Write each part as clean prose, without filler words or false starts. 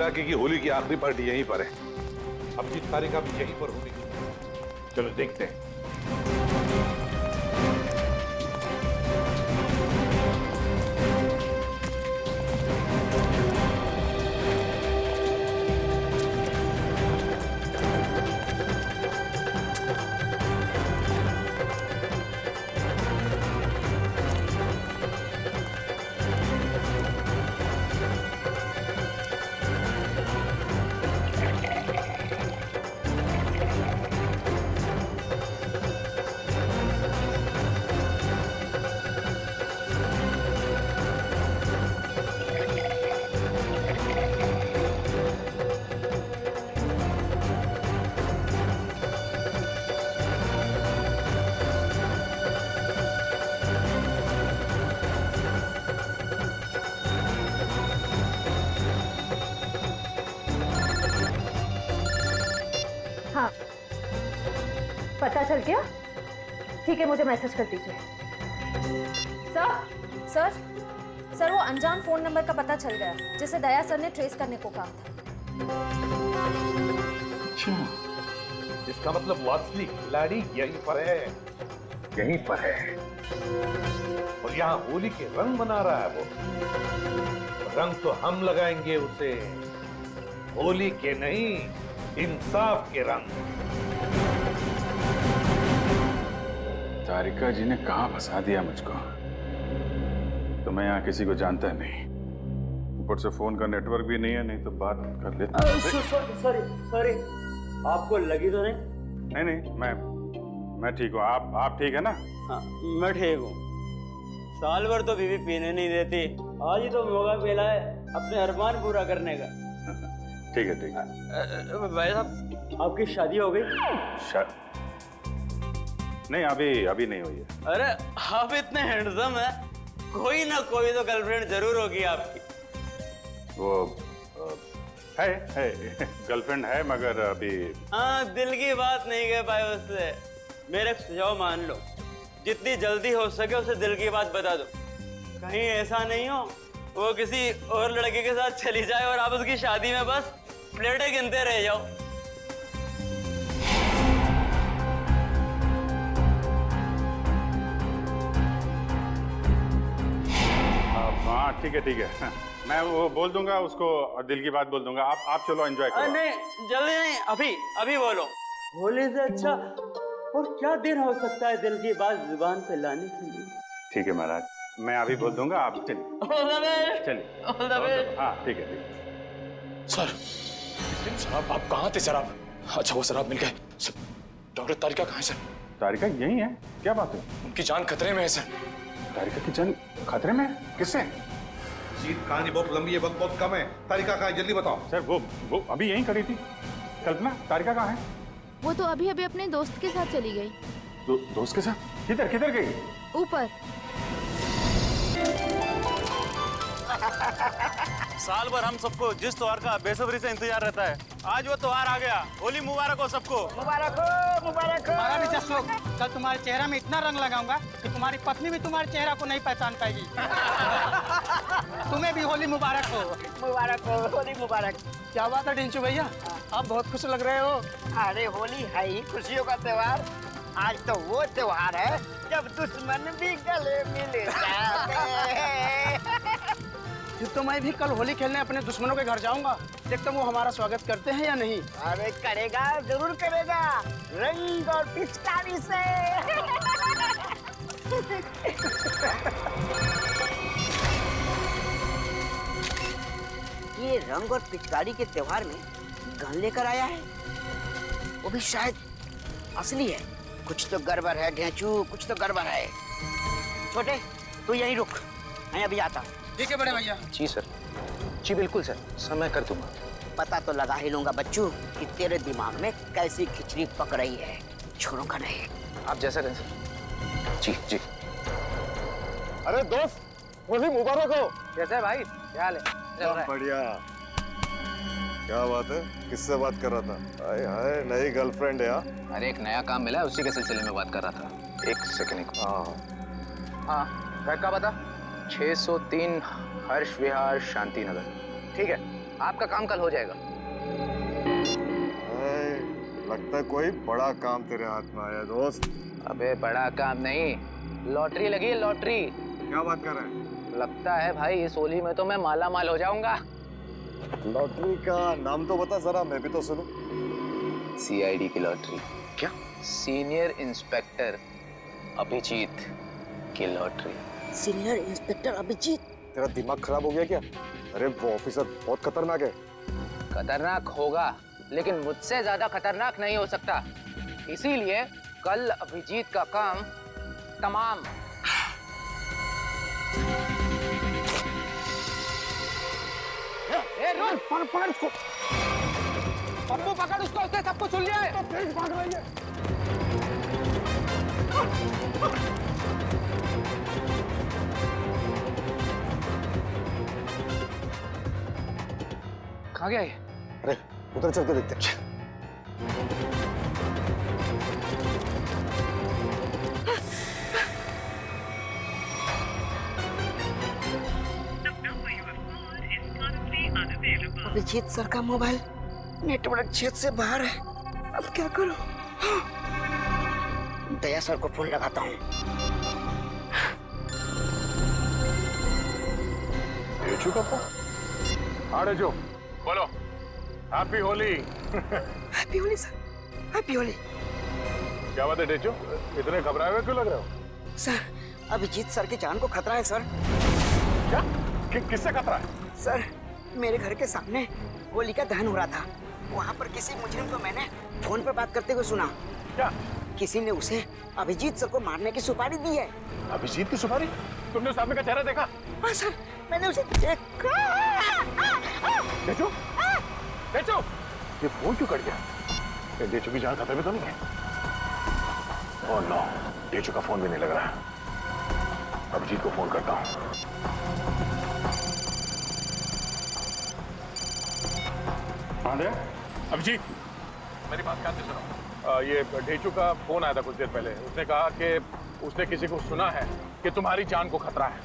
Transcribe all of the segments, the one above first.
इलाके की होली की आखिरी पार्टी यहीं पर है। अब जिस तारीख आप यहीं पर होगी, चलो देखते हैं। हाँ, पता चल गया? ठीक है, मुझे मैसेज कर दीजिए। सर सर वो अनजान फोन नंबर का पता चल गया जिसे दया सर ने ट्रेस करने को कहा था। अच्छा, इसका मतलब वो असली खिलाड़ी यहीं पर है, यहीं पर है। और यहाँ होली के रंग बना रहा है वो। रंग तो हम लगाएंगे उसे, होली के नहीं, इंसाफ के रंग। तारिका जी ने कहां फंसा दिया मुझको। तो मैं यहाँ किसी को जानता नहीं, ऊपर से फोन का नेटवर्क भी नहीं है, नहीं तो बात कर लेता। सॉरी, आपको लगी तो नहीं? नहीं, मैं ठीक हूँ। आप ठीक है ना? हाँ, मैं ठीक हूँ। साल भर तो बीवी पीने नहीं देती, आज ही तो मौका मिला है अपने अरमान पूरा करने का। ठीक है। भाई साहब, आपकी शादी हो गई? नहीं, अभी नहीं हुई है। अरे आप इतने हैंडसम है, कोई ना कोई तो गर्लफ्रेंड जरूर होगी आपकी। वो है गर्लफ्रेंड है, मगर अभी। हाँ, दिल की बात नहीं कह पाए उससे। मेरे सुझाव मान लो, जितनी जल्दी हो सके उसे दिल की बात बता दो। कहीं ऐसा नहीं हो वो किसी और लड़के के साथ चली जाए और आप उसकी शादी में बस प्लेटें गिनते रह जाओ। हाँ, ठीक है। मैं वो बोल दूंगा उसको, दिल की बात बोल दूंगा। आप चलो एंजॉय करो। नहीं, जल्दी नहीं, अभी बोलो। होली से अच्छा और क्या दिन हो सकता है दिल की बात जुबान पे लाने के लिए। ठीक है महाराज, मैं अभी बोल दूंगा, आप चलिए। हाँ, ठीक है। सर शराब, आप कहाँ थे सर? आप अच्छा, वो शराब मिल गए सर। डॉक्टर तारिका कहाँ है सर? तारिका यही है, क्या बात है? उनकी जान खतरे में है सर। तारिका की जान खतरे में? किससे? जीत, कहानी बहुत लंबी है, वक्त बहुत कम है। तारिका कहाँ है, जल्दी बताओ। सर वो अभी यहीं खड़ी थी। कल्पना, तारिका कहाँ है? वो तो अभी अपने दोस्त के साथ चली गई। दोस्त के साथ? किधर गई? ऊपर। साल भर हम सबको जिस त्योहार का बेसब्री से इंतजार रहता है, आज वो त्योहार आ गया। होली मुबारक हो सबको। मुबारक हो, मुबारक हो। हमारा भी जश्न हो। कल तुम्हारे चेहरा में इतना रंग लगाऊंगा कि तुम्हारी पत्नी भी तुम्हारे चेहरा को नहीं पहचान पाएगी। तुम्हें भी होली मुबारक हो। मुबारक हो, होली मुबारक। क्या बात है डिंचू भैया, आप बहुत खुश लग रहे हो। अरे होली है ही खुशियों का त्योहार। आज तो वो त्योहार है जब दुश्मन भी गले मिल जाते हैं। फिर तो मैं भी कल होली खेलने अपने दुश्मनों के घर जाऊंगा, देखता हूँ वो हमारा स्वागत करते हैं या नहीं। अरे करेगा, जरूर करेगा, रंग और पिचकारी से। ये रंग और पिचकारी के त्योहार में गन लेकर आया है, वो भी शायद असली है। कुछ तो गड़बड़ है घेचू, कुछ तो गड़बड़ है। छोटे, तू यहीं रुक, मैं अभी आता हूँ। ठीक है बड़े भैया। जी सर, जी बिल्कुल सर, समय कर दूंगा। पता तो लगा ही लूंगा बच्चू कि तेरे दिमाग में कैसी खिचड़ी पक रही है। छोड़ूंगा नहीं। आप जैसा कहें सर। जी। अरे दोस्त, होली मुबारक हो। कैसे है भाई, क्या हाल है? बढ़िया। क्या बात है, किससे बात कर रहा था? हाय हाय, नई गर्लफ्रेंड है? अरे एक नया काम मिला है, उसी के सिलसिले में बात कर रहा था। एक सेकंड। हाँ, घर का बता। 603 हर्ष विहार शांति नगर। ठीक है, आपका काम कल हो जाएगा। लगता है कोई बड़ा काम तेरे हाथ में आया दोस्त। अबे बड़ा काम नहीं, लॉटरी लगी है, लॉटरी। क्या बात कर रहे हैं? लगता है भाई इस होली में तो मैं माला माल हो जाऊंगा। लॉटरी का नाम तो बता जरा, मैं भी तो सुनूं। सीआईडी की लॉटरी। क्या? सीनियर इंस्पेक्टर अभिजीत की लॉटरी। Senior inspector Abhijit? तेरा दिमाग खराब हो गया क्या? अरे वो ऑफिसर बहुत खतरनाक है। खतरनाक होगा, लेकिन मुझसे ज्यादा खतरनाक नहीं हो सकता। इसीलिए कल अभिजीत का काम तमाम। पकड़ उसको, पप्पू पकड़ उसको, उसने सबको सुन लिया है। तेज भाग रही है। कहाँ गया ये? अरे उधर चल के देखते हैं। अभिजीत सर का मोबाइल नेटवर्क क्षेत्र से बाहर है। अब क्या करूं? दया सर को फोन लगाता हूँ। डेचू का फोन? हाँ डेचू, बोलो। Happy Holi. Happy Holi sir, happy Holi. क्या बात है डेचू, इतने घबराए हुए क्यों लग रहे हो? सर, अभिजीत सर की जान को खतरा है सर। क्या? किससे खतरा है? सर, मेरे घर के सामने होली का दहन हो रहा था। वहाँ पर किसी मुजरिम को मैंने फोन पर बात करते हुए सुना। क्या? किसी ने उसे अभिजीत सर को मारने की सुपारी दी है। अभिजीत की सुपारी? तुमने उस आदमी का चेहरा देखा? हाँ सर, मैंने उसे देखा। डेचू, डेचू, ये फोन क्यों कट गया? ये डेचू की जान खतरे में तो नहीं है? ओह नो, डेचू का फोन भी नहीं लग रहा। अभिजीत को फोन करता हूँ। अभिजीत, मेरी बात ध्यान से सुनो। ये डेचू का फोन आया था कुछ देर पहले। उसने कहा कि उसने किसी को सुना है कि तुम्हारी जान को खतरा है।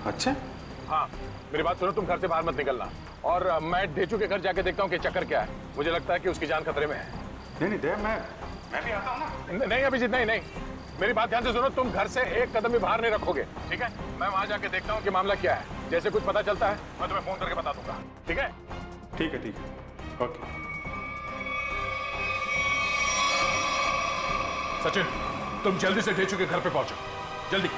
अच्छा? हाँ, मेरी बात सुनो, तुम घर से बाहर मत निकलना। और मैं डेचू के घर जाके देखता हूँ कि चक्कर क्या है। मुझे लगता है कि उसकी जान खतरे में है। नहीं दे, मैं भी आता हूँ ना। नहीं अभिजीत, नहीं, मेरी बात ध्यान से सुनो। तुम घर से एक कदम भी बाहर नहीं रखोगे, ठीक है? मैं वहां जाके देखता हूँ कि मामला क्या है। जैसे कुछ पता चलता है मैं तुम्हें फोन करके बता दूंगा, ठीक है? ठीक है, ओके। सचिन, तुम जल्दी से डेचू के घर पे पहुंचो, जल्दी।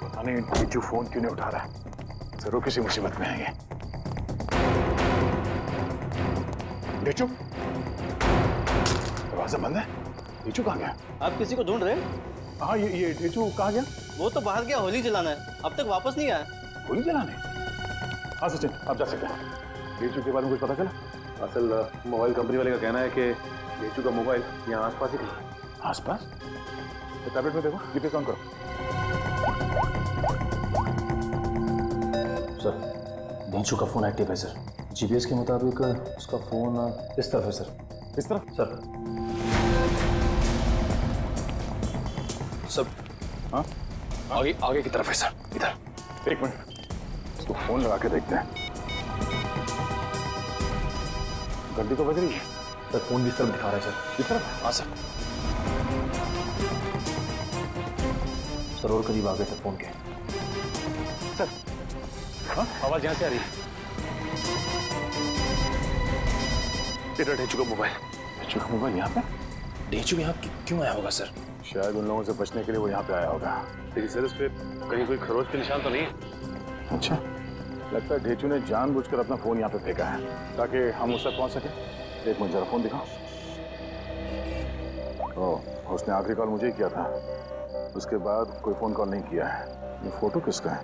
पता नहीं डेचू फोन क्यों नहीं उठा रहा है। जरूर किसी मुसीबत में है ये। डेचू, दरवाजा बंद है। डेचू कहाँ गया? आप किसी को ढूंढ रहे हैं? हाँ, ये डेचू कहाँ गया? वो तो बाहर गया होली जलाना है, अब तक वापस नहीं आया। होली जलाने? हाँ सचिन, आप जा सकते हैं। डेचू के बारे में कुछ पता चला? असल मोबाइल कंपनी वाले का कहना है कि डेचू का मोबाइल यहाँ आसपास ही कहीं। आसपास? तो टैबलेट में देखो, जीपीएस ऑन करो। सर, डेचू का फोन एक्टिव है सर। जीपीएस के मुताबिक उसका फोन इस तरफ है सर। इस तरफ? सर। सब? हाँ? आगे की तरफ है सर, इधर। एक मिनट, इसको फोन लगा के देखते हैं। घंटी तो बज रही है। सर, फोन भी इस तरफ दिखा रहा है सर। इस तरफ? हाँ सर। सर, और करीब आ गए सर फोन के। सर, हाँ, आवाज यहाँ से आ रही है। इधर डेचू का मोबाइल। डेचू का मोबाइल यहाँ पे? डेचू यहाँ क्यों आया होगा सर? शायद उन लोगों से बचने के लिए वो यहाँ पे आया होगा। लेकिन सर, इस पे कहीं कोई खरोच के निशान तो नहीं है? अच्छा, लगता है डेचू ने जानबूझकर अपना फोन यहाँ पे फेंका है ताकि हम उस तक पहुंच सके। एक मिनट, जरा फोन दिखाओ। ओह, उसने आखिरी कॉल मुझे ही किया था। उसके बाद कोई फोन कॉल नहीं किया है। ये फोटो किसका है?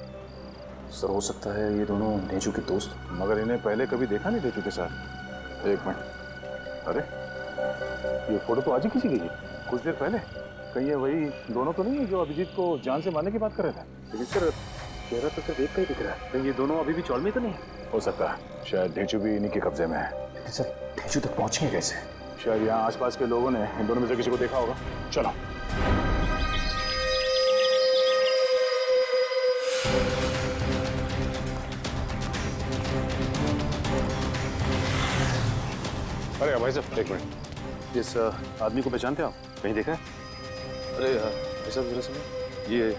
सर, हो सकता है ये दोनों डेचू के दोस्त। मगर इन्हें पहले कभी देखा नहीं डेचू के साथ। एक मिनट, अरे ये फोटो तो आज ही किसी की है, कुछ देर पहले। कहीं ये वही दोनों तो नहीं है जो अभिजीत को जान से मारने की बात कर रहे थे? लेकिन सर, चेहरा तो सिर्फ एक का ही दिख रहा है। कहीं ये दोनों अभी भी चौल में तो नहीं? हो सकता है, शायद डेचू भी इन्हीं के कब्जे में है। लेकिन सर, डेचू तक पहुंचेंगे कैसे? शायद यहाँ आसपास के लोगों ने इन दोनों में से किसी को देखा होगा। चलो। अरे भाई साहब एक मिनट, इस आदमी को पहचानते हो आप? कहीं देखा है? अरे भाई साहब जरा सुनिए, ये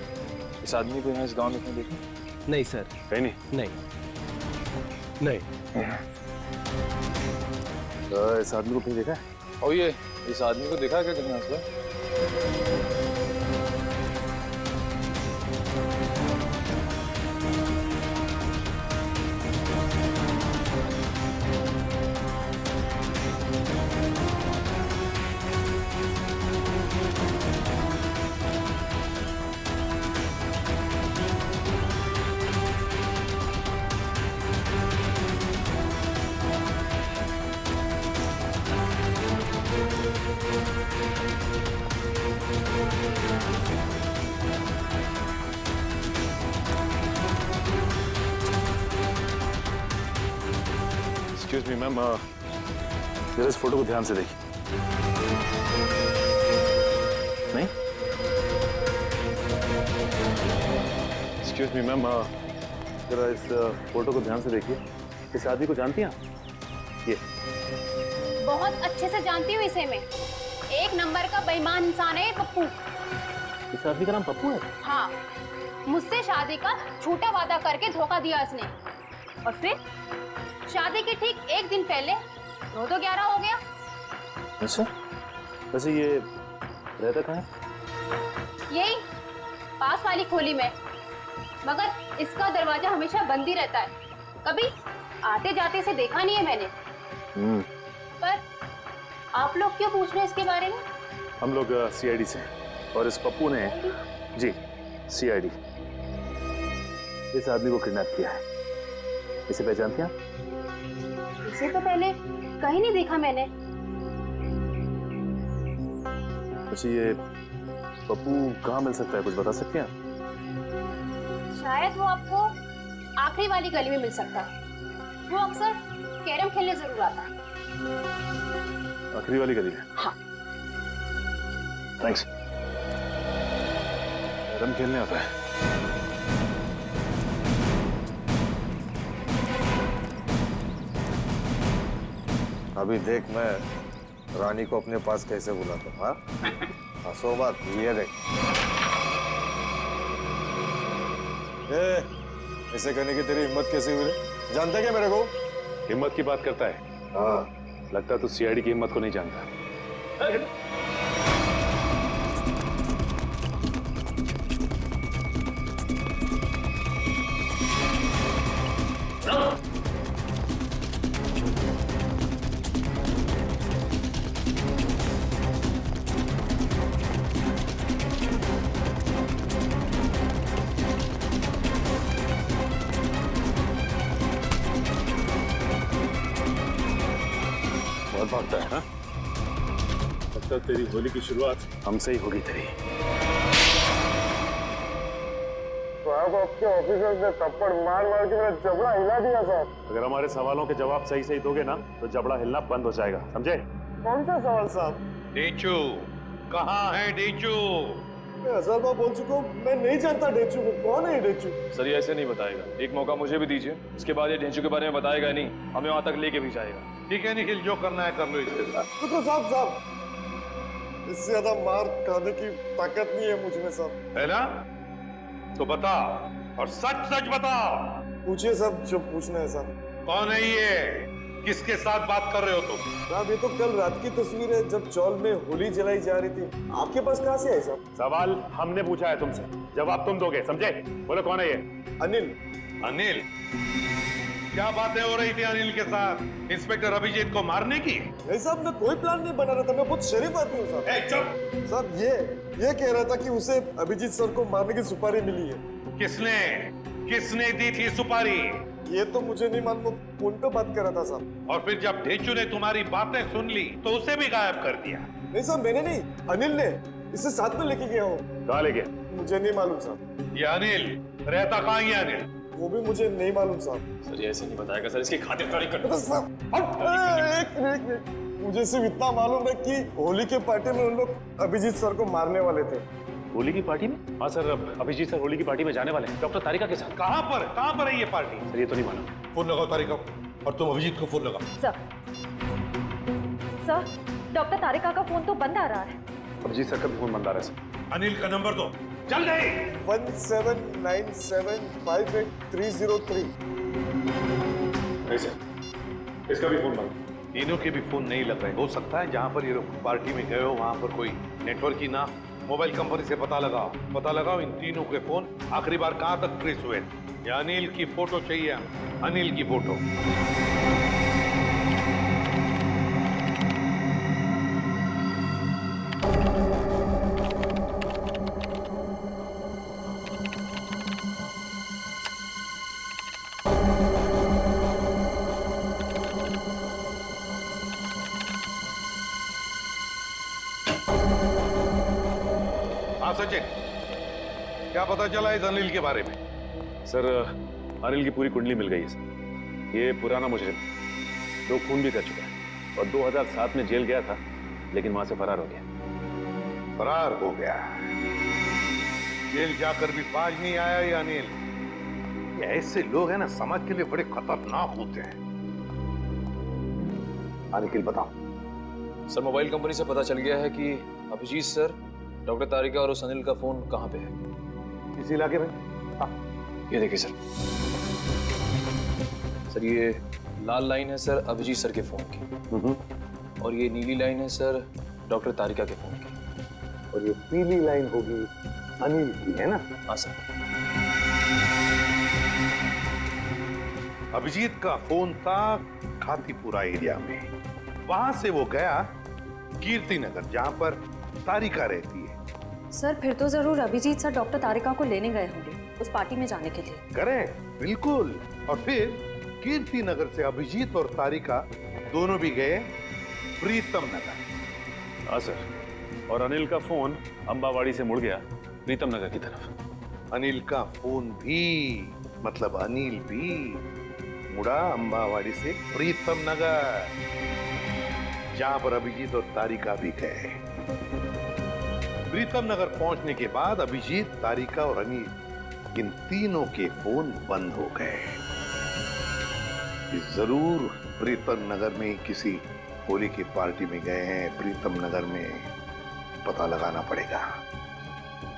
इस आदमी को यहाँ इस गांव में कहीं देखा? नहीं सर। कहीं नहीं? नहीं। इस आदमी को कहीं देखा है? और ये इस आदमी को देखा है क्या कहीं आसपास? एक्सक्यूज मी मैम, जरा इस फोटो को ध्यान से देखिए। नहीं? एक्सक्यूज मी मैम, जरा इस फोटो को ध्यान से देखिए। इस आदमी को जानती हैं आप? ये बहुत अच्छे से जानती हूँ इसे मैं। एक नंबर का बेईमान इंसान है ये पप्पू। इस आदमी का नाम पप्पू है? हाँ, मुझसे शादी का झूठा वादा करके धोखा दिया इसने, और फिर शादी के ठीक एक दिन पहले 9-11 हो गया। अच्छा, वैसे ये रहता कहाँ है? यही पास वाली खोली में, मगर इसका दरवाजा हमेशा बंद ही रहता है। कभी आते जाते से देखा नहीं है मैंने। पर आप लोग क्यों पूछ रहे हैं इसके बारे में? हम लोग सीआईडी से, और इस पप्पू ने जी सीआईडी इस आदमी को किडनैप किया है। इसे पहचानते हैं आप? इसे तो पहले कहीं नहीं देखा मैंने। अच्छा, ये पप्पू कहाँ मिल सकता है, कुछ बता सकते हैं आप? शायद वो आपको आखिरी वाली गली में मिल सकता है। वो अक्सर कैरम खेलने जरूर आता है। आखिरी वाली गली में? हाँ। थैंक्स। कैरम खेलने आता है? अभी देख मैं रानी को अपने पास कैसे बुलाता हूँ। हाँ, हंसो मत, ये देख। ऐसे करने की तेरी हिम्मत कैसे हुई रे? जानता क्या मेरे को? हिम्मत की बात करता है? हाँ। लगता तो सीआईडी की हिम्मत को नहीं जानता। भागता है ना? लगता तेरी होली की शुरुआत हमसे ही होगी तेरी। साहब आपके ऑफिसर ने थप्पड़ मार मार के मेरा जबड़ा हिला दिया साहब। अगर हमारे सवालों के जवाब सही सही दोगे ना तो जबड़ा हिलना बंद हो जाएगा, समझे? कौन सा सवाल साहब? डेचू कहाँ है? डेचू मैं 1000 बार बोल चुका हूँ, मैं नहीं जानता डेचू को। कौन है डेचू? सर ये ऐसे नहीं बताएगा, एक मौका मुझे भी दीजिए, उसके बाद ये ढेंचू के बारे में बताएगा नहीं, हमें वहां तक लेके भी जाएगा। ठीक है निखिल, जो करना है कर लो इसके साथ। तो साहब इससे ज्यादा मार खाने की ताकत नहीं है मुझ में साहब। है ना? तो बता, और सच सच बता। पूछिए साहब जो पूछना है साहब। कौन है ये? किसके साथ बात कर रहे हो तुम? साहब ये तो कल रात की तस्वीर है जब चौल में होली जलाई जा रही थी। आपके पास कहाँ से आई साहब? सवाल हमने पूछा है तुमसे, जवाब तुम दोगे, समझे? बोलो कौन है ये? अनिल। अनिल? क्या बातें हो रही थी अनिल के साथ इंस्पेक्टर अभिजीत को मारने की? नहीं साहब, मैं कोई प्लान नहीं बना रहा था, मैं बहुत शरीफ आदमी हूँ साहब। चुप! साहब ये कह रहा था कि उसे अभिजीत सर को मारने की सुपारी मिली है। किसने दी थी सुपारी? ये तो मुझे नहीं मालूम, फोन पे बात कर रहा था साहब। और फिर जब ढेंचू ने तुम्हारी बातें सुन ली तो उसे भी गायब कर दिया? नहीं साहब, मैंने नहीं, अनिल ने। इसे साथ में लेके गया हूँ। कहाँ ले गया? मुझे नहीं मालूम साहब। ये अनिल रहता कहाँ है? अनिल वो भी मुझे नहीं मालूम साहब। सर ये ऐसे नहीं बताएगा सर, इसकी खातिरदारी कर। एक मिनट, मुझे सिर्फ इतना मालूम है कि होली के पार्टी में उन लोग अभिजीत सर को मारने वाले थे। होली की पार्टी में? हाँ सर, अभिजीत सर होली की पार्टी में जाने वाले हैं डॉक्टर तारिका के साथ। कहाँ पर है ये पार्टी? सर ये तो नहीं मालूम। फोन लगाओ तारिका, और तुम अभिजीत को फोन लगाओ। सर सर, डॉक्टर तारिका का फोन तो बंद आ रहा है। अभिजीत सर का भी फोन बंद आ रहा है सर। अनिल का नंबर दो, चल गई। 1797583003। नहीं सर, इसका भी फोन बंद। तीनों के भी फोन नहीं लग रहे। हो सकता है जहां पर ये लोग पार्टी में गए हो वहां पर कोई नेटवर्क ही ना। मोबाइल कंपनी से पता लगाओ इन तीनों के फोन आखिरी बार कहां तक ट्रेस हुए। या अनिल की फोटो चाहिए, अनिल की फोटो। हाँ सचिन, क्या पता चला इस अनिल के बारे में? सर, अनिल की पूरी कुंडली मिल गई है सर। ये पुराना मुजरिम, 2 खून भी कर चुका है और 2007 में जेल गया था, लेकिन वहां से फरार हो गया। फरार हो गया? जेल जाकर भी बाज नहीं आया ये अनिल। ये ऐसे लोग हैं ना, समाज के लिए बड़े खतरनाक होते हैं। अनिल बताओ। सर, मोबाइल कंपनी से पता चल गया है कि अभिजीत सर, डॉक्टर तारिका और उस अनिल का फोन कहाँ पे है? इस इलाके में। हाँ। ये देखिए सर, सर ये लाल लाइन है सर अभिजीत सर के फोन की, और ये नीली लाइन है सर डॉक्टर तारिका के फोन की, और ये पीली लाइन होगी अनिल की, है ना? हाँ सर। अभिजीत का फोन था खातीपुरा एरिया में। वहां से वो गया कीर्ति नगर, जहां पर तारिका रहती है। सर, फिर तो जरूर अभिजीत सर डॉक्टर तारिका को लेने गए होंगे उस पार्टी में जाने के लिए। करेक्ट, बिल्कुल। और फिर कीर्ति नगर से अभिजीत और तारिका दोनों भी गए प्रीतम नगर। हाँ सर, और अनिल का फोन अंबावाड़ी से मुड़ गया प्रीतम नगर की तरफ। अनिल का फोन भी, मतलब अनिल भी मुड़ा अंबावाड़ी से प्रीतम नगर, जहां पर अभिजीत और तारिका भी गए। प्रीतम नगर पहुंचने के बाद अभिजीत, तारिका और अनिल, इन तीनों के फोन बंद हो गए। जरूर प्रीतम नगर में किसी होली की पार्टी में गए हैं। प्रीतम नगर में पता लगाना पड़ेगा,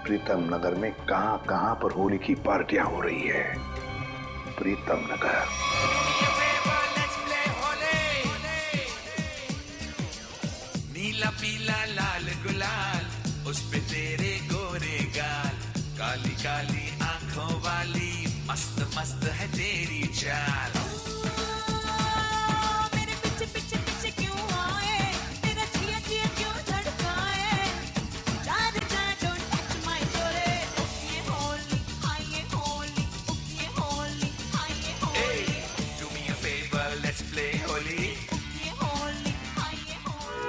प्रीतम नगर में कहां कहां पर होली की पार्टियां हो रही है। प्रीतम नगर। नीला पीला लाल गुलाल, उस पे तेरे गोरे गाल, काली काली आंखों वाली, मस्त मस्त है तेरी चाल। मेरे पीछे पीछे पीछे क्यों आए, तेरा जिया जिया क्यों धड़काए, जार जा डोंट टच माय जोरे, ये होली हाय ये होली, ये होली हाय ये Holi, do me a favour let's play Holi, ये होली हाय ये होली।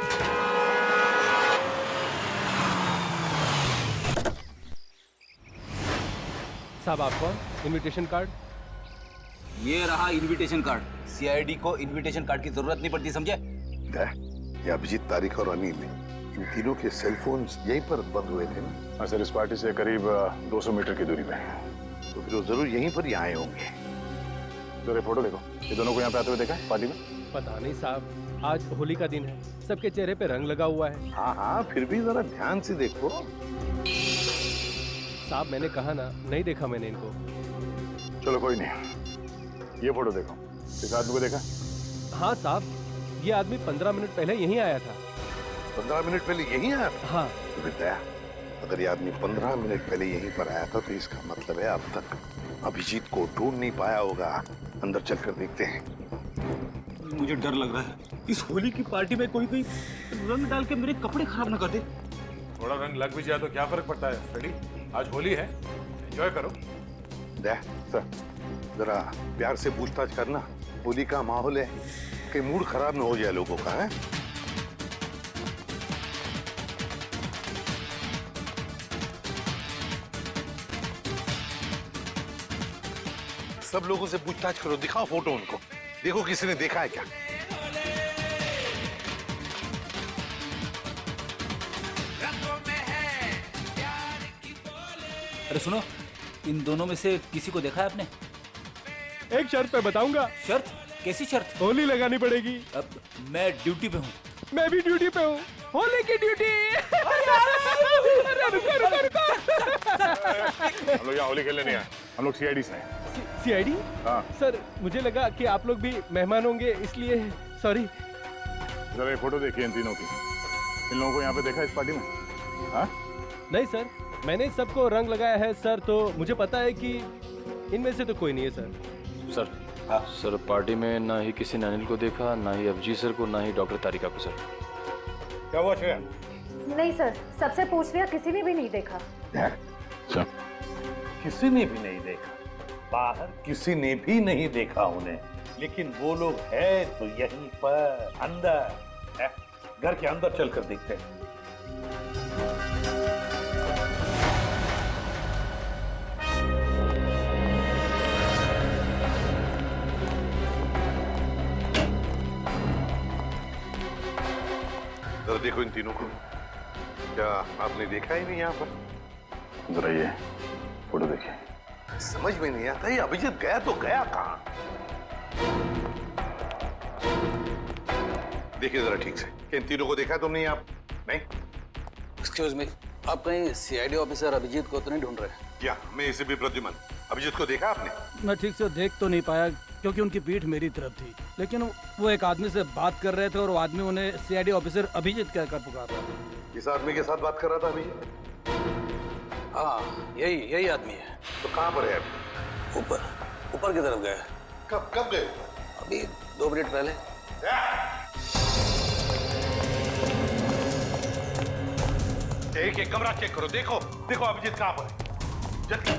साहब, आप कौन? Invitation card? ये रहा इनविटेशन कार्ड। सीआईडी को इनविटेशन कार्ड की जरूरत नहीं पड़ती, समझे? ये अभिजीत, तारिका और अनिल, इन तीनों के सेल फोन यहीं पर बंद हुए थे ना? हाँ सर, इस पार्टी से करीब 200 मीटर की दूरी पे। तो फिर वो जरूर यहीं पर ही आए होंगे। जरा फोटो देखो, ये दोनों को यहाँ पे आते हुए देखा है पार्टी में? पता नहीं साहब, आज होली का दिन है, सबके चेहरे पे रंग लगा हुआ है। हाँ हाँ, फिर भी जरा ध्यान से देखो। साहब, मैंने कहा ना, नहीं देखा मैंने इनको। चलो कोई नहीं, ये फोटो देखो, इस आदमी को देखा? हाँ साहब, ये आदमी 15 मिनट पहले यहीं आया था। 15 मिनट पहले यहीं आया था? हाँ। तो फिर दया, अगर ये आदमी 15 मिनट पहले यहीं पर आया था, तो इसका मतलब है अब तक अभिजीत को ढूंढ नहीं पाया होगा। अंदर चलकर देखते हैं। मुझे डर लग रहा है, इस होली की पार्टी में कोई रंग डाल के मेरे कपड़े खराब ना कर दे। थोड़ा रंग लग भी जाए तो क्या फर्क पड़ता है फ्रेडी? आज होली है, एंजॉय करो। दया सर, जरा प्यार से पूछताछ करना, होली का माहौल है, कि मूड खराब ना हो जाए लोगों का। है सब लोगों से पूछताछ करो, दिखाओ फोटो उनको, देखो किसी ने देखा है क्या। अरे सुनो, इन दोनों में से किसी को देखा है आपने? एक शर्त पे बताऊंगा। शर्त? कैसी शर्त? होली लगानी पड़ेगी। अब मैं ड्यूटी पे हूँ। मैं भी ड्यूटी पे हूँ, होली की ड्यूटी। हम लोग यहाँ होली खेलने नहीं आए, हम लोग सीआईडी से हैं। सीआईडी? हाँ सर मुझे लगा कि आप लोग भी मेहमान होंगे, इसलिए सॉरी। जरा ये फोटो देखिए इन तीनों की। इन लोगों को यहाँ पे देखा इस पार्टी में? हाँ? नहीं सर, मैंने सबको रंग लगाया है सर, तो मुझे पता है कि इनमें से तो कोई नहीं है सर। सर सर पार्टी में ना ही किसी ने अनिल को देखा, ना ही अभिजीत सर को, ना ही डॉक्टर तारिका को। सर क्या हुआ श्रेया? नहीं सर, सबसे पूछ लिया, किसी ने भी नहीं देखा। सब किसी ने भी नहीं देखा, बाहर किसी ने भी नहीं देखा उन्हें, लेकिन वो लोग है तो यहीं पर अंदर है। घर के अंदर चलकर देखते हैं। जरा देखो इन तीनों को, क्या आपने देखा ही नहीं यहाँ पर? जरा ये फोटो देखिए। समझ में नहीं आता ये अभिजीत गया तो गया कहाँ? देखिए जरा ठीक से, कि इन तीनों को देखा तुमने यहाँ? नहीं। एक्सक्यूज मी, आप कहीं सीआईडी ऑफिसर अभिजीत को तो नहीं ढूंढ रहे? क्या मैं इसे भी प्रद्युमन, अभिजीत को देखा आपने? मैं ठीक से देख तो नहीं पाया क्योंकि उनकी पीठ मेरी तरफ थी, लेकिन वो एक आदमी से बात कर रहे थे और वो आदमी उन्हें सीआईडी ऑफिसर अभिजीत कहकर पुकार रहा था। किस आदमी के साथ बात कर रहा था अभिजीत? हाँ यही आदमी है। तो कहाँ पर है अभी? ऊपर की तरफ गए। कब गए? अभी 2 मिनट पहले। एक कमरा चेक करो, देखो अभिजीत कहाँ पर है। जल्दी।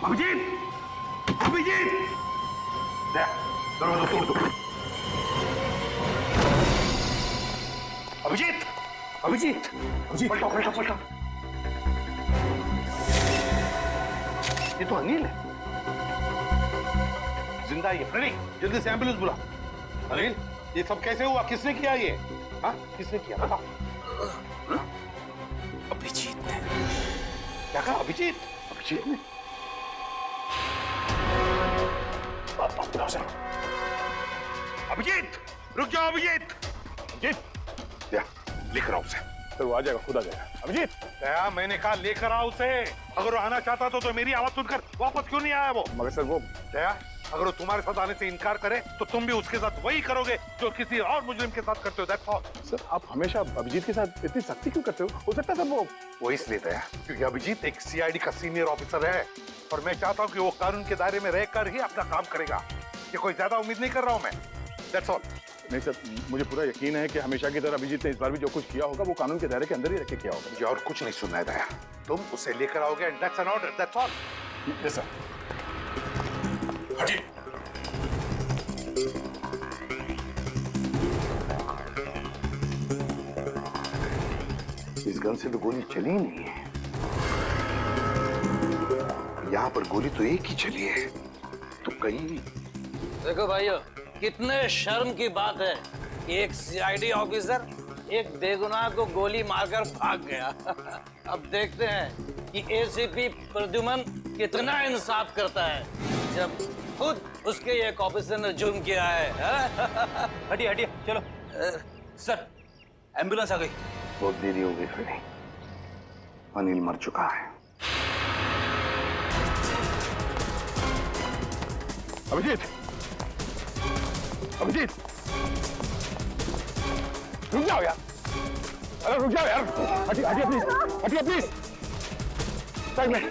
अभिजीत, अभिजीत, दरवाजा तोड़ दो। अभिजीत, पलटो। ये तो अनिल है, जिंदा है। फ्रेडी, जल्दी से एम्बुलेंस बुला। अनिल, ये सब कैसे हुआ? किसने किया ये? हाँ, किसने किया बताओ। अभिजीत ने। क्या कहा? अभिजीत ने? अभिजीत, रुक जाओ अभिजीत। लेकर आओ उसे। सर वो आ जाएगा, खुद आ जाएगा। अभिजीत, क्या मैंने कहा लेकर आओ उसे। अगर वो आना चाहता तो मेरी आवाज सुनकर वापस क्यों नहीं आया वो? मगर सर वो दया, अगर वो तुम्हारे साथ आने से इनकार करे तो तुम भी उसके साथ वही करोगे जो किसी और मुजरिम के साथ करते हो। That's all. सर आप हमेशा अभिजीत के साथ इतनी सख्ती क्यों करते हो सकता है सर वो इसलिए दया क्योंकि अभिजीत एक सीआईडी का सीनियर ऑफिसर है और मैं चाहता हूँ कि वो कानून के दायरे में रहकर ही अपना काम करेगा। ये कोई ज्यादा उम्मीद नहीं कर रहा हूँ मैं। That's all. नहीं सर, मुझे पूरा यकीन है कि हमेशा की तरह अभिजीत ने इस बार भी जो कुछ किया होगा वो कानून के दायरे के अंदर ही रख के किया होगा। मुझे और कुछ नहीं सुनना है दया, तुम उसे लेकर आओगे and that's an order. That's all. Yes sir. हटिए। इस गन से तो गोली चली नहीं है, यहाँ पर गोली तो एक ही चली है, तो कहीं। देखो भाइयों, कितने शर्म की बात है कि एक सीआईडी ऑफिसर एक बेगुनाह को गोली मारकर भाग गया। अब देखते हैं कि एसीपी प्रद्युमन कितना इंसाफ करता है जब खुद उसके एक ऑफिसर ने जुर्म किया है। हटिए चलो। सर एम्बुलेंस आ गई। बहुत देरी हो गई फ्रेडी, अनिल मर चुका है। अभिजीत, रुक जाओ यार। अरे रुक जाओ यार। हटिए प्लीज। साइड में।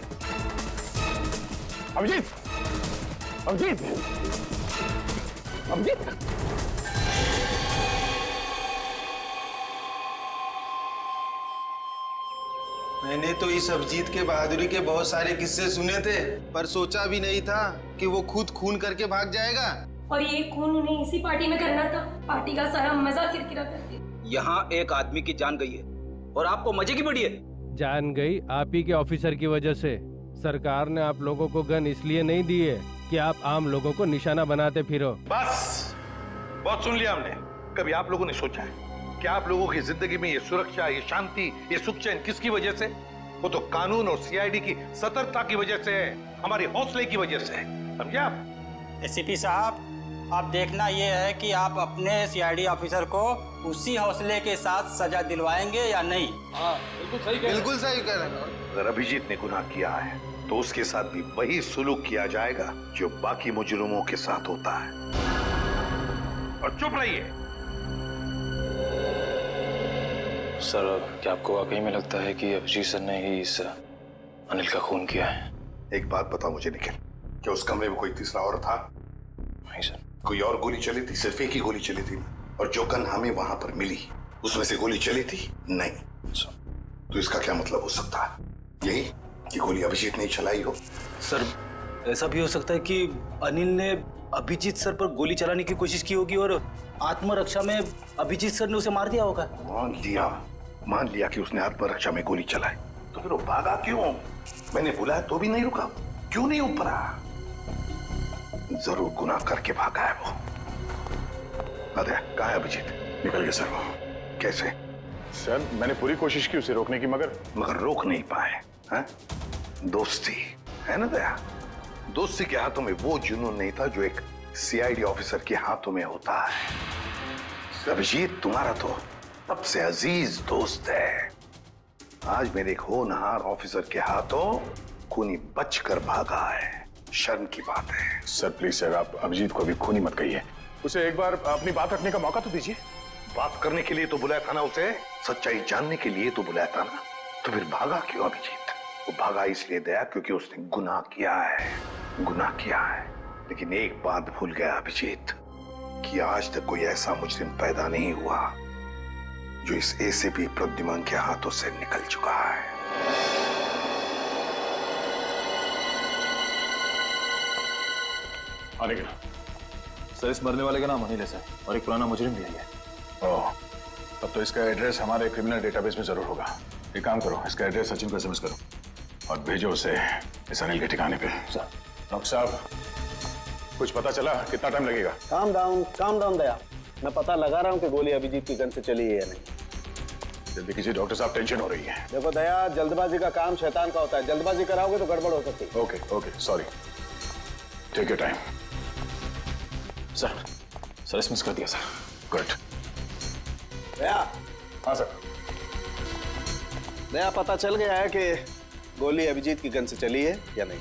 अभिजीत। मैंने तो इस अभिजीत के बहादुरी के बहुत सारे किस्से सुने थे, पर सोचा भी नहीं था कि वो खुद खून करके भाग जाएगा। और ये खून उन्हें इसी पार्टी में करना था। पार्टी का सारा मजा किरकिरा कर दिया। यहाँ एक आदमी की जान गई है और आपको मजे की पड़ी है। जान गई आप ही के ऑफिसर की वजह से। सरकार ने आप लोगों को गन इसलिए नहीं दी है कि आप आम लोगों को निशाना बनाते फिरो। बस बहुत सुन लिया हमने। कभी आप लोगों ने सोचा है कि आप लोगों की जिंदगी में ये सुरक्षा, ये शांति, ये सुख चैन किसकी वजह से? वो तो कानून और सीआईडी की सतर्कता की वजह से है, हमारे हौसले की वजह से है, समझे आप? एसीपी साहब, अब देखना ये है कि आप अपने सीआईडी ऑफिसर को उसी हौसले के साथ सजा दिलवाएंगे या नहीं। हाँ, बिल्कुल सही कह रहे हैं। अगर अभिजीत ने गुनाह किया है तो उसके साथ भी वही सुलूक किया जाएगा जो बाकी मुजरिमों के साथ होता है। और चुप रहिए। सर, क्या आपको वाकई में लगता है कि अभिजीत सर ने ही इस अनिल का खून किया है? एक बात बताओ मुझे निखिल, क्या उस कमरे में कोई तीसरा और था? नहीं सर। कोई और गोली चली थी? सिर्फ एक ही गोली चली थी। और जो गन हमें वहां पर मिली उसमें से गोली चली थी? नहीं। तो इसका क्या मतलब हो सकता है? यही कि गोली अभिजीत ने चलाई हो? सर, ऐसा भी हो सकता है कि अनिल ने अभिजीत सर पर गोली चलाने की कोशिश की होगी और आत्मरक्षा में अभिजीत सर ने उसे मार दिया होगा। मान लिया कि उसने आत्मरक्षा में गोली चलाई, तो फिर वो भागा क्यों? मैंने बुलाया तो भी नहीं रुका, क्यों नहीं उपरा? जरूर गुनाह करके भागा है वो। अरे कहाँ है अभिजीत? निकल गया सर वो। कैसे? सर, मैंने पूरी कोशिश की उसे रोकने की, मगर रोक नहीं पाए। हैं? दोस्ती है ना दया? दोस्ती के हाथों में वो जुनून नहीं था जो एक सीआईडी ऑफिसर के हाथों में होता है। अभिजीत तुम्हारा तो सबसे अजीज दोस्त है। आज मेरे एक होनहार ऑफिसर के हाथों खूनी बचकर भागा है। शर्म की बात है। सर प्लीज सर, आप अभिजीत को अभी खूनी मत कहिए। उसे एक बार अपनी बात रखने का मौका तो दीजिए। बात करने के लिए तो बुलाया था ना उसे, सच्चाई जानने के लिए तो बुलाया था ना। तो फिर भागा क्यों अभिजीत? वो भागा इसलिए दया क्योंकि उसने गुनाह किया है। लेकिन एक बात भूल गया अभिजीत कि आज तक कोई ऐसा मुजरिम पैदा नहीं हुआ जो इस एसीपी प्रद्युमन के हाथों से निकल चुका है। सर, इस मरने वाले का नाम अनिल है सर, और एक पुराना मुजरिम भी है। ओह, तब तो इसका एड्रेस हमारे क्रिमिनल डेटाबेस में जरूर होगा। एक काम करो, इसका एड्रेस सचिन को एसएमएस करो और भेजो उसे इस अनिल के ठिकाने पे। सर। डॉक्टर साहब, कुछ पता चला? कितना टाइम लगेगा? काम डाउन दया, मैं पता लगा रहा हूँ कि गोली अभिजीत की गन से चली है या नहीं। जल्दी कीजिए डॉक्टर साहब, टेंशन हो रही है। देखो दया, जल्दबाजी का काम शैतान का होता है। जल्दबाजी कराओगे तो गड़बड़ हो सकती है। Okay, sorry. Take your time. Sir SMS कर दिया सर। गुड। दया। हाँ सर। दया, पता चल गया है कि गोली अभिजीत की गन से चली है या नहीं?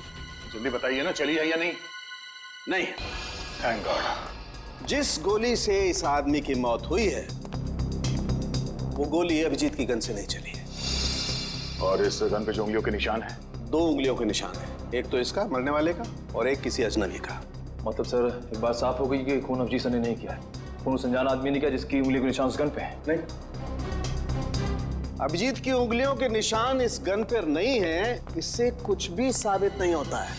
जल्दी बताइए ना, चली है या नहीं? नहीं। Thank God. जिस गोली से इस आदमी की मौत हुई है वो गोली अभिजीत की गन से नहीं चली है। और इस गन पे जो उंगलियों के निशान है? 2 उंगलियों के निशान है, एक तो इसका मरने वाले का और एक किसी अजनबी का। मतलब सर, एक बात साफ हो गई कि खून अभिजीत सर ने नहीं किया है। खून उस अनजान आदमी ने किया जिसकी उंगली के निशान उस गन पे है। नहीं, अभिजीत की उंगलियों के निशान इस गन पर नहीं है, इससे कुछ भी साबित नहीं होता है।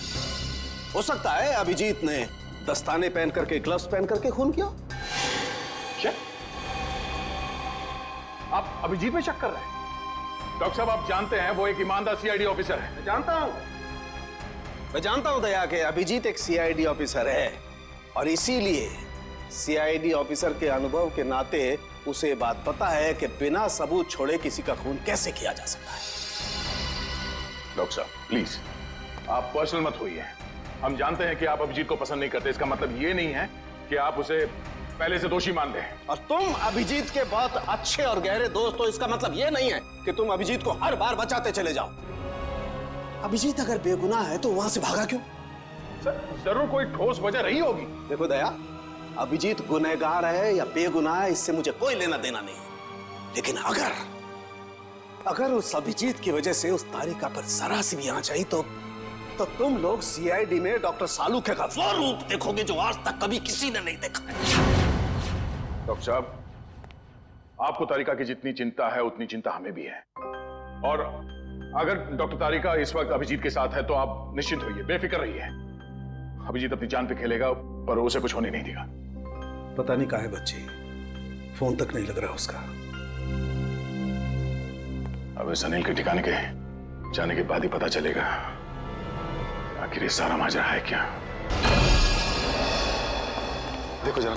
हो सकता है अभिजीत ने दस्ताने पहन करके, ग्लव्स पहन करके खून किया। क्या आप अभिजीत में शक कर रहे हैं? डॉक्टर साहब, आप जानते हैं वो एक ईमानदार सीआईडी ऑफिसर है। मैं जानता हूं दया कि अभिजीत एक सीआईडी ऑफिसर है, और इसीलिए सीआईडी ऑफिसर के अनुभव के नाते उसे बात पता है कि बिना सबूत छोड़े किसी का खून कैसे किया जा सकता है। डॉक्टर साहब प्लीज, आप पर्सनल मत होइए। हम जानते हैं कि आप अभिजीत को पसंद नहीं करते। इसका मतलब ये नहीं है कि आप उसे पहले से दोषी मान दें। और तुम अभिजीत के बहुत अच्छे और गहरे दोस्त हो, इसका मतलब ये नहीं है कि तुम अभिजीत को हर बार बचाते चले जाओ। अभिजीत अगर बेगुनाह है तो वहां से भागा क्यों? सर, जरूर कोई ठोस वजह रही होगी। देखो दया, अभिजीत गुनहगार है या बेगुनाह है इससे मुझे कोई लेना देना नहीं, लेकिन अगर उस अभिजीत की वजह से उस तारिका पर जरा सी भी आंच आई तो तुम लोग सीआईडी में डॉक्टर सालूखे का वो रूप देखोगे जो आज तक कभी किसी ने नहीं देखा है। डॉक्टर साहब, आपको तारिका की जितनी चिंता है उतनी चिंता हमें भी है। और अगर डॉक्टर तारिका इस वक्त अभिजीत के साथ है तो आप निश्चिंत होइए, बेफिक्र रहिए। अभिजीत अपनी जान पे खेलेगा और उसे कुछ होने नहीं देगा। पता नहीं कहाँ है बच्ची, फोन तक नहीं लग रहा उसका। अब इस अनिल के ठिकाने के जाने के बाद ही पता चलेगा आखिर ये सारा माजरा है क्या। देखो जरा।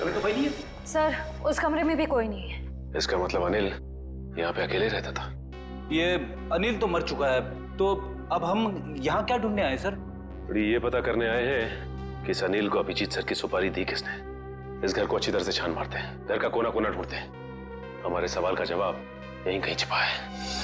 अभी तो कोई नहीं है। सर उस कमरे में भी कोई नहीं है। इसका मतलब अनिल यहाँ पे अकेले रहता था। ये अनिल तो मर चुका है, तो अब हम यहाँ क्या ढूंढने आए सर? ये पता करने आए हैं कि इस अनिल को अभिजीत सर की सुपारी दी किसने। इस घर को अच्छी तरह से छान मारते हैं, घर का कोना कोना ढूंढते हैं। हमारे सवाल का जवाब यहीं कहीं छिपा है।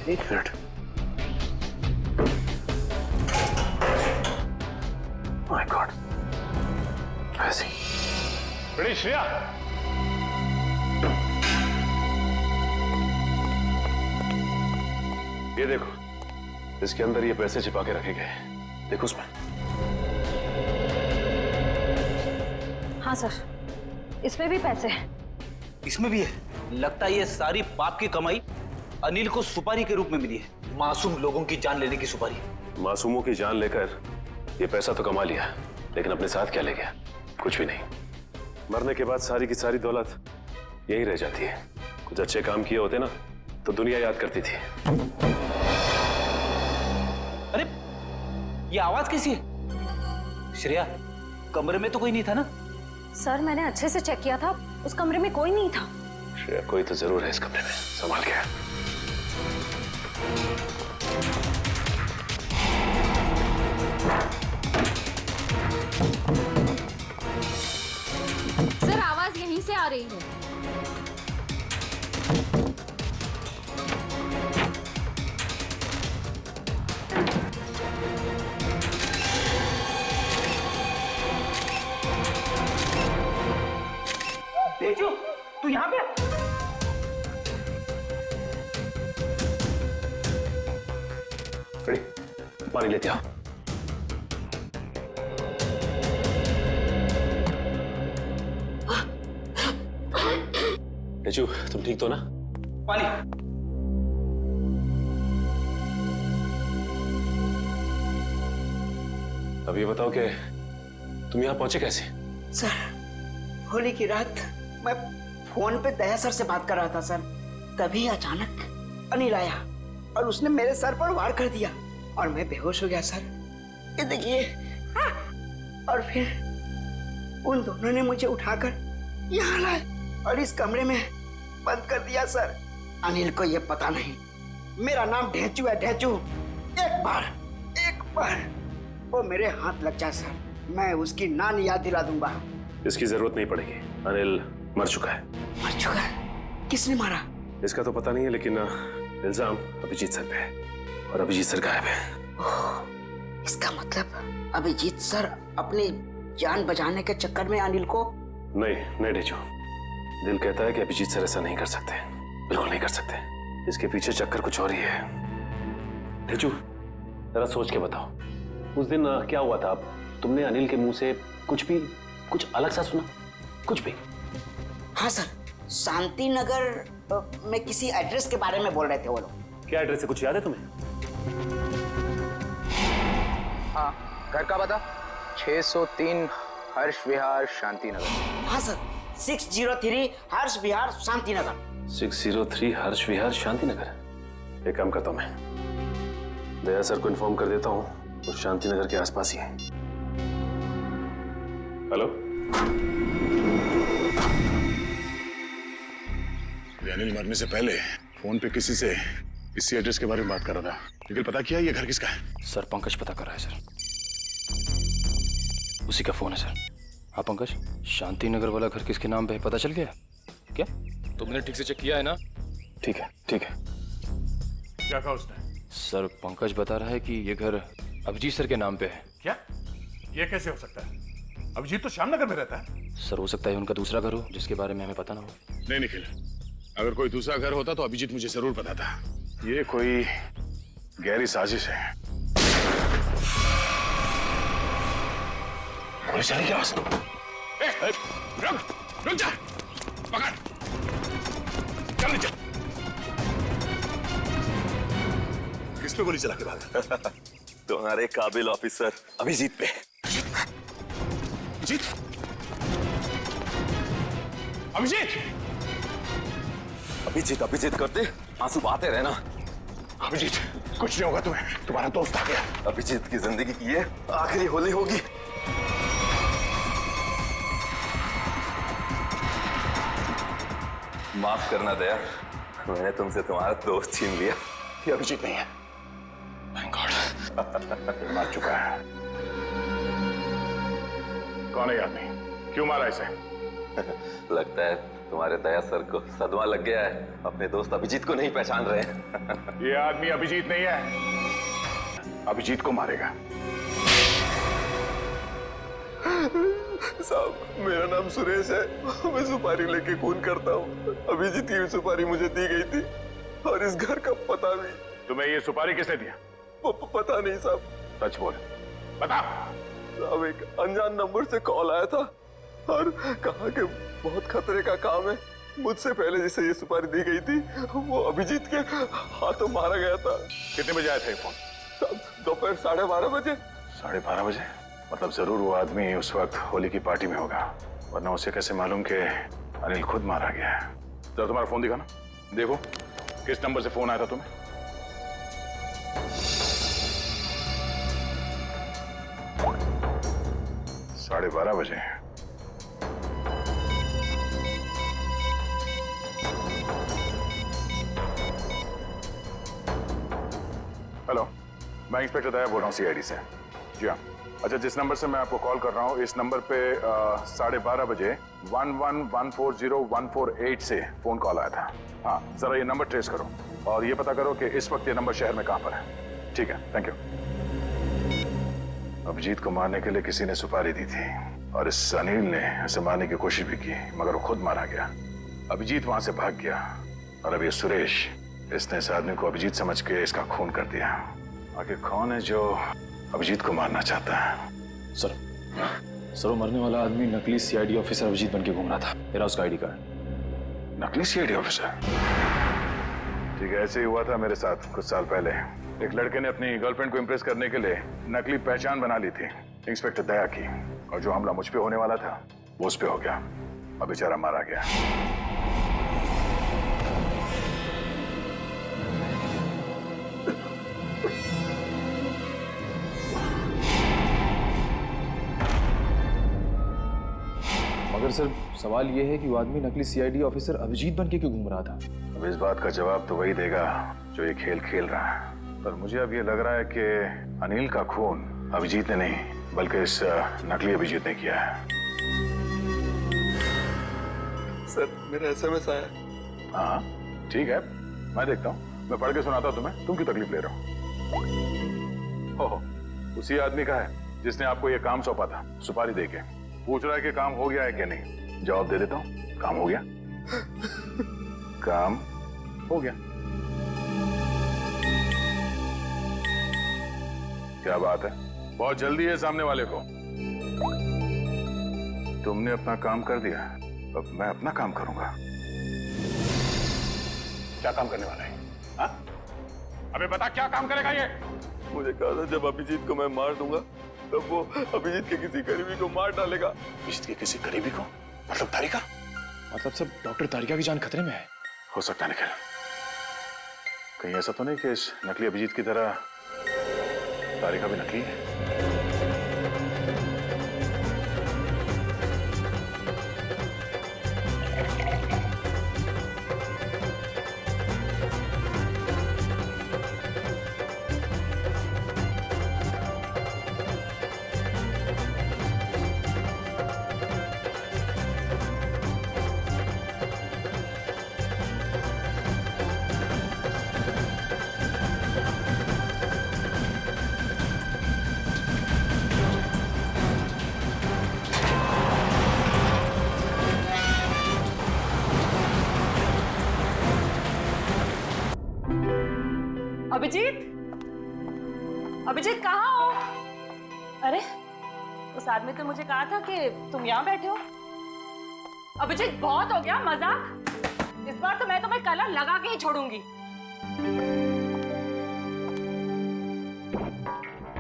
एक मिनट। माय गॉड, ऐसी बड़ी श्रेया, ये देखो, इसके अंदर ये पैसे छिपा के रखे गए हैं। देखो उसमें। हाँ सर, इसमें भी पैसे हैं। इसमें भी है। लगता है ये सारी पाप की कमाई अनिल को सुपारी के रूप में मिली है। मासूम लोगों की जान लेने की सुपारी। मासूमों की जान लेकर ये पैसा तो कमा लिया, लेकिन अपने साथ क्या ले गया? कुछ भी नहीं। मरने के बाद सारी की सारी दौलत यही रह जाती है। कुछ अच्छे काम किए होते ना तो दुनिया याद करती थी। अरे ये आवाज कैसी है? श्रेया, कमरे में तो कोई नहीं था ना? सर मैंने अच्छे से चेक किया था, उस कमरे में कोई नहीं था। श्रेया, कोई तो जरूर है इस कमरे में, संभाल के। सर आवाज यहीं से आ रही है। तेजू, तू यहाँ पे? पानी लेते आओ। तेजू, तुम ठीक तो ना? पानी। अब ये बताओ कि तुम यहाँ पहुंचे कैसे? सर, होली की रात मैं फोन पे दया सर से बात कर रहा था सर। तभी अचानक अनिल आया और उसने मेरे सर पर वार कर दिया और मैं बेहोश हो गया सर। ये देखिए। और फिर उन दोनों ने मुझे उठाकर यहाँ लाए और इस कमरे में बंद कर दिया सर। अनिल को ये पता नहीं मेरा नाम ढेंचू है, ढेंचू। एक बार वो मेरे हाथ लग जाए सर, मैं उसकी नान याद दिला दूंगा। इसकी जरूरत नहीं पड़ेगी। अनिल मर चुका है। मर चुका है? किसने मारा? इसका तो पता नहीं है, लेकिन इल्जाम अभिजीत सर पे है और अभिजीत सर गायब है। इसका मतलब अभिजीत सर अपनी जान बचाने के चक्कर में अनिल को... नहीं ढेंचू, दिल कहता है कि अभिजीत सर ऐसा नहीं कर सकते, बिल्कुल नहीं कर सकते। इसके पीछे चक्कर कुछ और ही है। ढेंचू, जरा सोच के बताओ, उस दिन क्या हुआ था? तुमने अनिल के मुंह से कुछ अलग सा सुना? कुछ भी? हाँ सर, शांति नगर में किसी एड्रेस के बारे में बोल रहे थे वो लोग। क्या एड्रेस है, कुछ याद है तुम्हें? हाँ, घर का पता 603 हर्ष विहार शांति नगर। हाँ सर, 603 हर्ष विहार शांति नगर। 603 हर्ष विहार शांति नगर। एक काम करता हूं, मैं दया सर को इन्फॉर्म कर देता हूँ, वो शांति नगर के आसपास ही है। हेलो, अनिल मरने से पहले फोन पे किसी से इसी एड्रेस के बारे में बात कर रहा था, लेकिन पता किया ये घर किसका है? सर पंकज पता कर रहा है सर, उसी का फोन है सर। हाँ पंकज, शांति नगर वाला घर किसके नाम पे है पता चल गया क्या? तुमने ठीक से चेक किया है ना? ठीक है ठीक है। क्या कहा उसने? सर पंकज बता रहा है कि ये घर अभिजीत सर के नाम पे है। क्या? ये कैसे हो सकता है? अभिजीत तो श्यामनगर में रहता है। सर हो सकता है उनका दूसरा घर हो जिसके बारे में हमें पता ना हो। नहीं निखिल, अगर कोई दूसरा घर होता तो अभिजीत मुझे जरूर बताता। ये कोई गहरी साजिश है। पुलिस चली क्या? रुक! रुक जा, पकड़, चल नीचे। किस पे गोली चला के भागा? तुम्हारे काबिल ऑफिसर अभिजीत पे। अभिजीत, अभिजीत, अभिजीत अभिजीत करते आंसू बहाते रहना। अभिजीत, कुछ नहीं होगा तुम्हें, तुम्हारा दोस्त आ गया। अभिजीत की जिंदगी की ये आखिरी होली होगी। माफ करना दया, मैंने तुमसे तुम्हारा दोस्त छीन लिया। ये अभिजीत नहीं है, थैंक गॉड। मार चुका है। कौन है ये आदमी? क्यों मारा इसे? लगता है तुम्हारे दया सर को सदमा लग गया है, अपने दोस्त अभिजीत को नहीं पहचान रहे हैं। ये आदमी अभिजीत नहीं है, अभिजीत को मारेगा। साहब, मेरा नाम सुरेश है, मैं सुपारी लेके खून करता हूँ। अभिजीत की सुपारी मुझे दी गई थी और इस घर का पता भी। तुम्हें ये सुपारी किसने दिया? पता नहीं साहब। सच बोल, बता। साहब, एक अनजान नंबर से कॉल आया था और कहा कि बहुत खतरे का काम है। मुझसे पहले जिसे ये सुपारी दी गई थी वो अभिजीत के हाथों मारा गया था। कितने बजे आया था ये फोन? साहब, दोपहर 12:30 बजे। 12:30 बजे? मतलब जरूर वो आदमी उस वक्त होली की पार्टी में होगा, वरना उसे कैसे मालूम कि अनिल खुद मारा गया है। जरा तुम्हारा फोन दिखाना, देखो किस नंबर से फोन आया था तुम्हें। साढ़े 12 बजे। हेलो, मैं इंस्पेक्टर दया बोल रहा हूँ सीआईडी से। जी हाँ। अच्छा, जिस नंबर से मैं आपको कॉल कर रहा हूँ, इस नंबर पे 12:30 बजे 11140148 से फोन कॉल आया था। हाँ, जरा ये नंबर ट्रेस करो और ये पता करो कि इस वक्त ये नंबर शहर में कहाँ पर है। ठीक है, थैंक यू। अभिजीत को मारने के लिए किसी ने सुपारी दी थी और इस अनिल ने उसे मारने की कोशिश भी की, मगर वो खुद मारा गया। अभिजीत वहां से भाग गया और अब ये सुरेश, इसने इस आदमी को अभिजीत समझ के इसका खून कर दिया। आखिर कौन है जो अभिजीत को मारना चाहता है? सर, वो मरने वाला आदमी नकली सीआईडी ऑफिसर अभिजीत बन के घूम रहा था। मेरा उसका आईडी कार्ड। नकली सीआईडी ऑफिसर? ठीक है, ऐसे ही हुआ था मेरे साथ कुछ साल पहले। एक लड़के ने अपनी गर्लफ्रेंड को इम्प्रेस करने के लिए नकली पहचान बना ली थी इंस्पेक्टर दया की, और जो हमला मुझ पे होने वाला था वो उस पे हो गया। अब बेचारा मारा गया। मगर सर, सवाल ये है कि वो आदमी नकली सीआईडी ऑफिसर अभिजीत बन के क्यों घूम रहा था? अब इस बात का जवाब तो वही देगा जो ये खेल खेल रहा है, पर मुझे अब ये लग रहा है कि अनिल का खून अभिजीत ने नहीं बल्कि इस नकली अभिजीत ने किया है। सर, मेरा एसएमएस आया। हाँ, ठीक है, मैं देखता हूँ, मैं पढ़ के सुनाता हूँ तुम्हें। तुम क्यों तकलीफ ले रहे हो? उसी आदमी का है जिसने आपको ये काम सौंपा था, सुपारी देके। पूछ रहा है कि काम हो गया है कि नहीं। जवाब दे देता हूँ, काम हो गया। काम हो गया। क्या बात है, बहुत जल्दी है सामने वाले को। तुमने अपना काम कर दिया, अब मैं अपना काम करूंगा। क्या काम करने वाला है? हाँ? अबे बता, क्या काम करेगा ये? मुझे कहा था जब अभिजीत को मैं मार दूंगा तब वो अभिजीत के किसी करीबी को मार डालेगा। अभिजीत के किसी करीबी को? मतलब तारिका? मतलब सब डॉक्टर तारिका की जान खतरे में है। हो सकता है निखिल, कहीं ऐसा तो नहीं कि इस नकली अभिजीत की तरह तारिका भी नकली है? अभिजीत, अभिजीत कहाँ हो? अरे, उस आदमी ने मुझे कहा था कि तुम यहाँ बैठे हो। अभिजीत बहुत हो गया मजाक। इस बार तो मैं तुम्हें कलर लगा के ही छोड़ूंगी।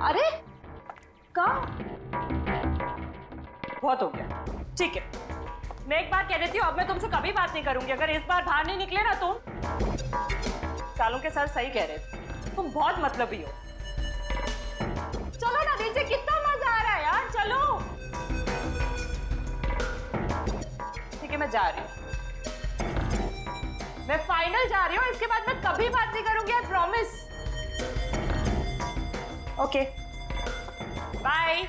अरे कहाँ? बहुत हो गया, ठीक है। मैं एक बार कह देती हूँ, अब मैं तुमसे कभी बात नहीं करूंगी अगर इस बार बाहर नहीं निकले ना तुम। सालों के सर सही कह रहे थे, तुम बहुत मतलबी हो। चलो ना दीजिए, कितना मजा आ रहा है यार, चलो। ठीक है मैं जा रही हूँ, मैं फाइनल जा रही हूँ। इसके बाद मैं कभी बात नहीं करूंगी, I promise. Okay bye.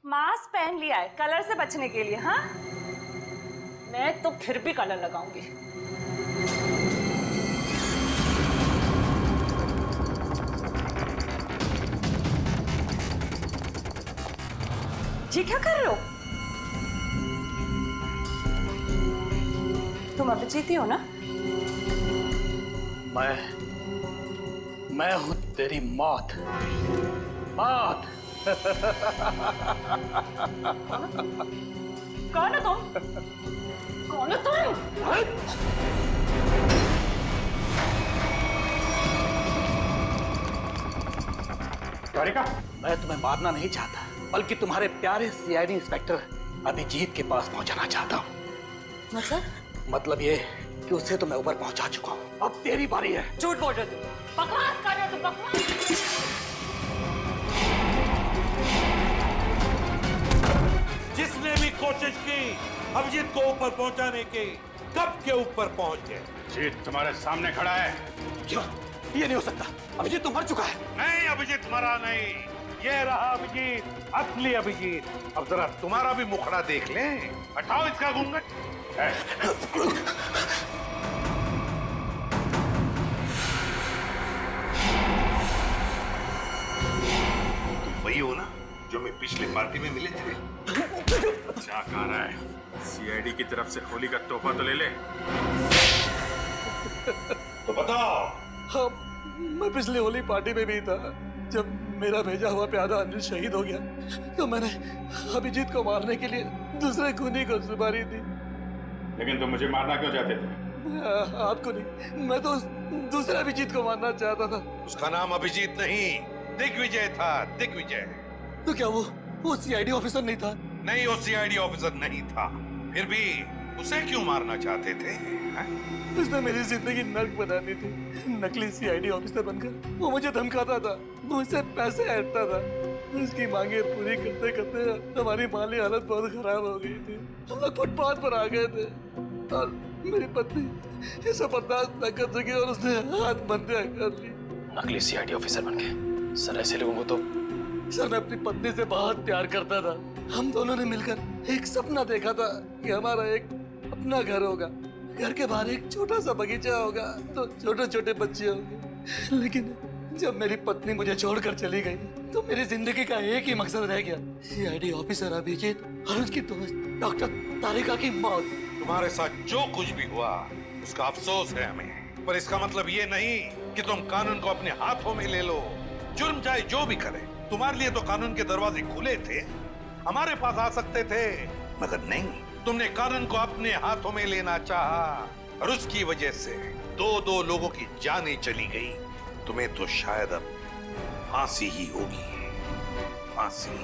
Mask पहन लिया है कलर से बचने के लिए। हाँ मैं तो फिर भी कलर लगाऊंगी। ये क्या कर रहे हो? तुम अभिजीत ही हो ना? मैं हूं तेरी मौत। मौत। कौन हो तुम? कौन हो तुम? कारिका, मैं तुम्हें मारना नहीं चाहता, बल्कि तुम्हारे प्यारे सीआईडी इंस्पेक्टर अभिजीत के पास पहुंचाना चाहता हूँ। मतलब ये कि उससे तो मैं ऊपर पहुंचा चुका हूँ, अब तेरी बारी है। झूठ बोल रहे हो तुम, बकवास कर रहे हो तुम, बकवास। जिसने भी कोशिश की अभिजीत को ऊपर पहुंचाने की, कब के ऊपर पहुंच गए। अभिजीत तुम्हारे सामने खड़ा है। क्यों? ये नहीं हो सकता, अभिजीत तो मर चुका है। नहीं, अभिजीत मरा नहीं, ये रहा अभिजीत, असली अभिजीत। अब जरा तुम्हारा भी मुखड़ा देख लें। हटाओ इसका घूंघट। तुम वही हो ना जो मैं पिछली पार्टी में मिले थे? क्या कह रहा है? सीआईडी की तरफ से होली का तोहफा तो ले ले। तो बताओ। हाँ, मैं पिछली होली पार्टी में भी था। जब मेरा भेजा हुआ प्यादा अनिल शहीद हो गया तो मैंने अभिजीत को मारने के लिए दूसरे खूनी को सुपारी दी। लेकिन तुम मुझे मारना क्यों चाहते थे? आपको नहीं, मैं तो दूसरे अभिजीत को मारना चाहता था। उसका नाम अभिजीत नहीं, दिग्विजय था, दिग्विजय। तो क्या वो सीआईडी ऑफिसर नहीं था? नहीं, वो सीआईडी ऑफिसर नहीं था। फिर भी उसे क्यों मारना चाहते थे? उसने मेरी जिंदगी नर्क बना दी थी। नकली सीआईडी ऑफिसर बनकर वो मुझे धमकाता था, मुझसे पैसे ऐंठता था। उसकी मांगे पूरी करते करते हमारी माली हालत बहुत खराब हो गई थी। हम लोग फुटपाथ पर आ गए थे और मेरी पत्नी इसे बर्दाश्त न कर सकी और उसने हाथ बंधे कर ली। नकली सीआईडी ऑफिसर बन गए सर। ऐसे लोगों को तो सर, मैं अपनी पत्नी से बहुत प्यार करता था। हम दोनों ने मिलकर एक सपना देखा था कि हमारा एक अपना घर होगा, घर के बाहर एक छोटा सा बगीचा होगा, तो छोटे छोटे बच्चे होंगे। लेकिन जब मेरी पत्नी मुझे छोड़कर चली गई तो मेरी जिंदगी का एक ही मकसद रह गया, सीआईडी ऑफिसर अभिजीत और उसकी दोस्त डॉक्टर तारिका की मौत। तुम्हारे साथ जो कुछ भी हुआ उसका अफसोस है हमें, पर इसका मतलब ये नहीं कि तुम कानून को अपने हाथों में ले लो। जुर्म चाहे जो भी करे, तुम्हारे लिए तो कानून के दरवाजे खुले थे, हमारे पास आ सकते थे, मगर नहीं, तुमने कानून को अपने हाथों में लेना चाहा और उसकी वजह से दो लोगों की जानें चली गई। तुम्हें तो शायद अब फांसी ही होगी, फांसी।